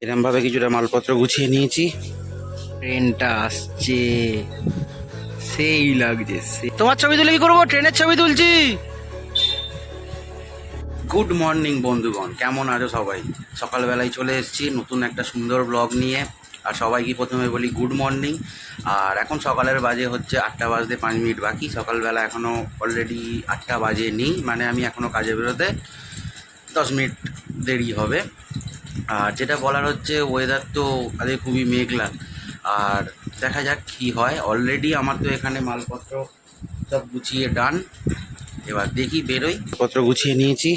এরকম ভাবে কিছুটা মালপত্র গুছিয়ে নিয়েছি। ট্রেনটা আসছে, সেই লাগছে। তোমার ছবি তুলে কি করবো? ট্রেনের ছবি তুলছি। গুড মর্নিং বন্ধুগণ, কেমন আছো সবাই? সকালবেলায় চলে এসেছি নতুন একটা সুন্দর ব্লগ নিয়ে। আর সবাইকে প্রথমে বলি গুড মর্নিং। আর এখন সকালের বাজে হচ্ছে 8টা বাজতে 5 মিনিট বাকি। সকালবেলা এখনও অলরেডি 8টা বাজেনি, মানে আমি এখনও কাজে বেরোতে 10 মিনিট দেরি হবে। আর যেটা বলার হচ্ছে, ওয়েদার তো আজকে খুবই মেঘলা। আর দেখা যাক কী হয়। অলরেডি আমার তো এখানে মালপত্র সব গুছিয়ে ডান। এবার দেখি বেরোই। পত্র গুছিয়ে নিয়েছি,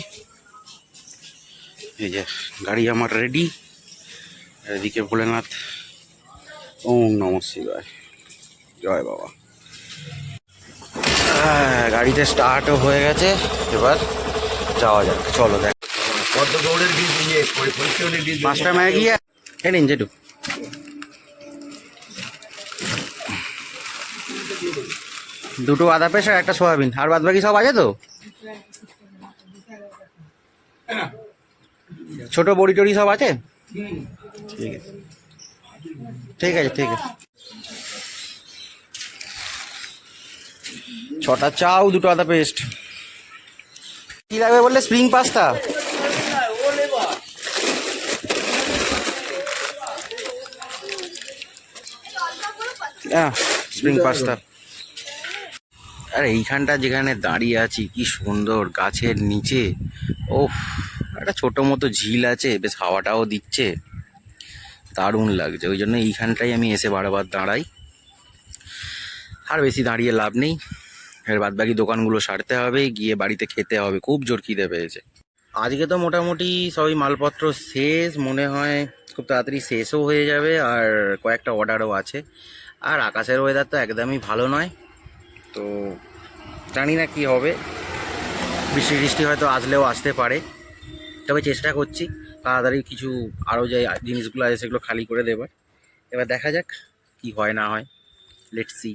এই যে গাড়ি আমার রেডি। এদিকে ভোলেনাথ, ওম নমঃ শিবায়, জয় বাবা। গাড়িতে স্টার্টও হয়ে গেছে, এবার যাওয়া যাক। চলো দেখ। মাস্টার ম্যাগি নিন যেটু। দুটো আদা পেস্ট আর একটা সোয়াবিন, আর বাদ বাকি সব আছে তো? ছোট বড়ি টড়ি সব আছে? ঠিক আছে ঠিক আছে ঠিক আছে। 6টা চাও, 2টো আদা পেস্ট। কি লাগবে বললে? Spring pasta. Spring pasta. আর এইখানটা যেখানে দাঁড়িয়ে আছি, কি সুন্দর গাছের নিচে। ওফ, একটা ছোট মতো ঝিল আছে, বেশ হাওয়াটাও দিচ্ছে, দারুণ লাগছে। ওই জন্য এইখানটাই আমি এসে বারবার দাঁড়াই। আর বেশি দাঁড়িয়ে লাভ নেই, এর বাদ বাকি দোকানগুলো সারতে হবে, গিয়ে বাড়িতে খেতে হবে। খুব জোর খিদে পেয়েছে। আজকে তো মোটামুটি সবই মালপত্র শেষ, মনে হয় খুব তাড়াতাড়ি শেষও হয়ে যাবে। আর কয়েকটা অর্ডারও আছে। আর আকাশের ওয়েদার তো একদমই ভালো নয়, তো জানি না কি হবে। বৃষ্টি টিষ্টি হয়তো আসলেও আসতে পারে, তবে চেষ্টা করছি তাড়াতাড়ি কিছু আরও যে জিনিসগুলো আছে সেগুলো খালি করে দেবার। এবার দেখা যাক কি হয় না হয়, লেটস সি।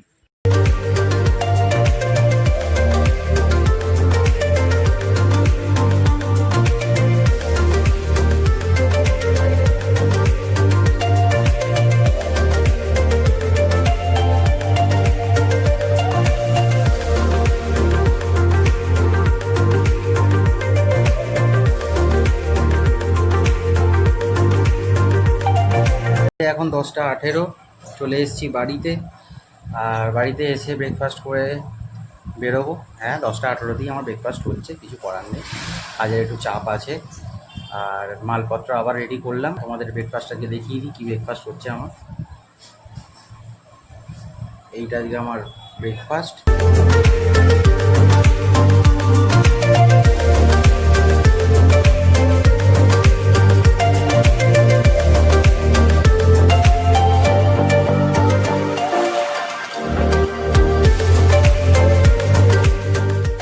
এখন 10টা 18, চলে এসেছি বাড়িতে। আর বাড়িতে এসে ব্রেকফাস্ট করে বেরোবো। হ্যাঁ, 10টা 18তেই আমার ব্রেকফাস্ট হচ্ছে, কিছু করার নেই, কাজের একটু চাপ আছে। আর মালপত্র আবার রেডি করলাম। আমাদের ব্রেকফাস্টটাকে দেখিয়ে দিই কী ব্রেকফাস্ট হচ্ছে আমার। এইটা আজকে আমার ব্রেকফাস্ট।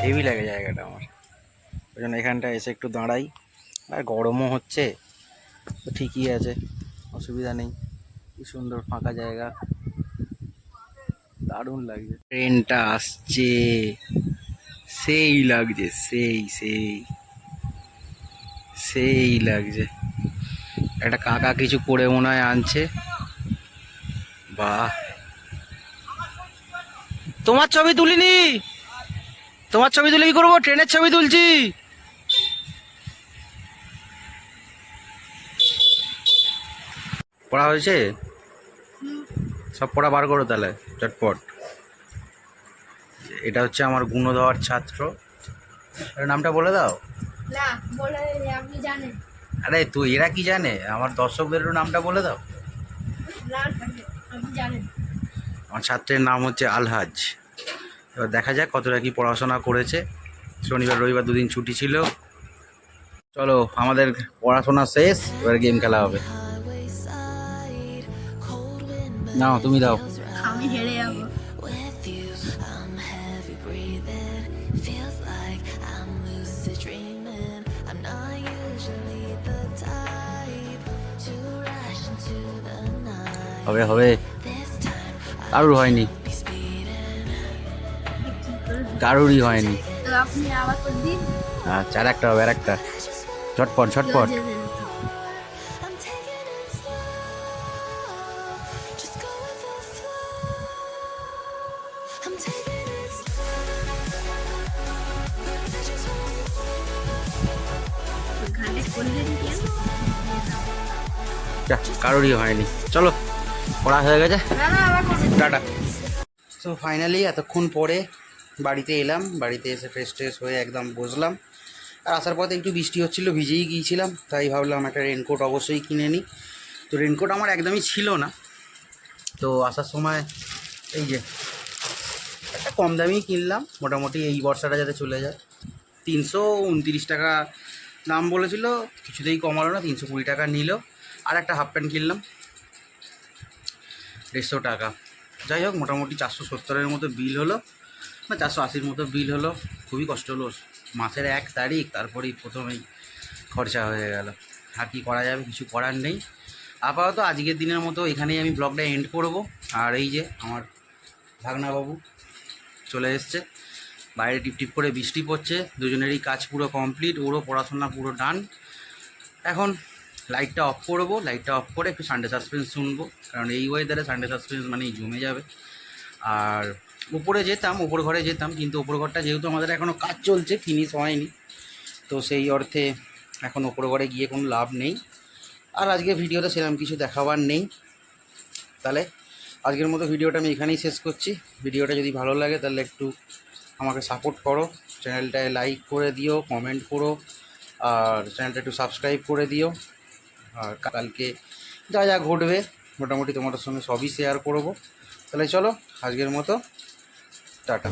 হেভি লাগে জায়গাটা আমার, ওই জন্য এখানটা এসে একটু দাঁড়াই। আর গরমও হচ্ছে, তো ঠিকই আছে, অসুবিধা নেই। কি সুন্দর ফাঁকা জায়গা, দারুণ লাগছে। ট্রেনটা আসছে, সেই লাগছে, সেই সেই সেই লাগছে। একটা কাকা কিছু করে মনে হয় আনছে। বাহ, তোমার ছবি তুলিনি। তোমার ছবি তুলে কি করবো? ট্রেনের ছবি তুলছি। পড়া হয়েছে? সব পড়া বার করো তাহলে চটপট। এটা হচ্ছে আমার গুণধর ছাত্র। নামটা বলে দাও। না বলে, আপনি জানেন। আরে তুই, এরা কি জানে? আমার দর্শকদের নামটা বলে দাও। না আপনি জানেন। আমার ছাত্রের নাম হচ্ছে আলহাজ। এবার দেখা যাক কতটা কি পড়াশোনা করেছে। শনিবার রবিবার দুদিন ছুটি ছিল। চলো, আমাদের পড়াশোনা শেষ, এবার গেম খেলা হবে। নাও, তুমি দাও। আমি হেরে যাবো। হবে হবে, কারুর হয়নি, কারুরই হয়নি। তো আপনি আবার করে দিন। আচ্ছা, আর একটা হবে, আর একটা। ঝটপট ঝটপট। করে দিন কেন? যা, কারোরই হয়নি। চলো, পড়া হয়ে গেছে, না না আবার করে দিন। টাটা। তো ফাইনালি এতক্ষণ পরে বাড়িতে এলাম, বাড়িতে এসে ফ্রেশ ট্রেশ হয়ে একদম বসলাম। আর আসার পথে একটু বৃষ্টি হচ্ছিলো, ভিজেই গিয়েছিলাম, তাই ভাবলাম একটা রেনকোট অবশ্যই কিনে নিই। তো রেনকোট আমার একদমই ছিল না, তো আসার সময় এই যে একটা কম দামেই কিনলাম, মোটামুটি এই বর্ষাটা যাতে চলে যায়। 329 টাকা দাম বলেছিল, কিছুতেই কমালো না, 320 টাকা নিল। আর একটা হাফ প্যান্ট কিনলাম 150 টাকা। যাই হোক, মোটামুটি 470-এর মতো বিল হলো, না 480-র মতো বিল হলো। খুবই কষ্ট হলো, মাসের 1 তারিখ, তারপরেই প্রথমেই খরচা হয়ে গেল। আর কি করা যাবে, কিছু করার নেই। আপাতত আজকের দিনের মতো এখানেই আমি ব্লগটা এন্ড করব। আর এই যে আমার ভাগনাবাবু চলে এসছে, বাইরে টিপ টিপ করে বৃষ্টি পড়ছে, দুজনেরই কাজ পুরো কমপ্লিট, ওরও পড়াশোনা পুরো ডান। এখন লাইটটা অফ করব, লাইটটা অফ করে একটু সানডে সাসপেন্স শুনবো, কারণ এই ওয়েদারে সানডে সাসপেন্স মানেই জমে যাবে। আর উপরে যেতাম, উপর ঘরে যেতাম, কিন্তু উপর ঘরটা যেহেতু আমাদের এখনও কাজ চলছে, ফিনিশ হয়নি, তো সেই অর্থে এখন উপর ঘরে গিয়ে কোনো লাভ নেই। আর আজকে ভিডিওতে সেরকম কিছু দেখাবার নেই। তাহলে আজকের মতো ভিডিওটা আমি এখানেই শেষ করছি। ভিডিওটা যদি ভালো লাগে তাহলে একটু আমাকে সাপোর্ট করো, চ্যানেলটায় লাইক করে দিও, কমেন্ট করো, আর চ্যানেলটা একটু সাবস্ক্রাইব করে দিও। আর কালকে যা যা ঘটবে মোটামুটি তোমাদের সঙ্গে সবই শেয়ার করব। তাহলে চলো, আজকের মতো টাটা।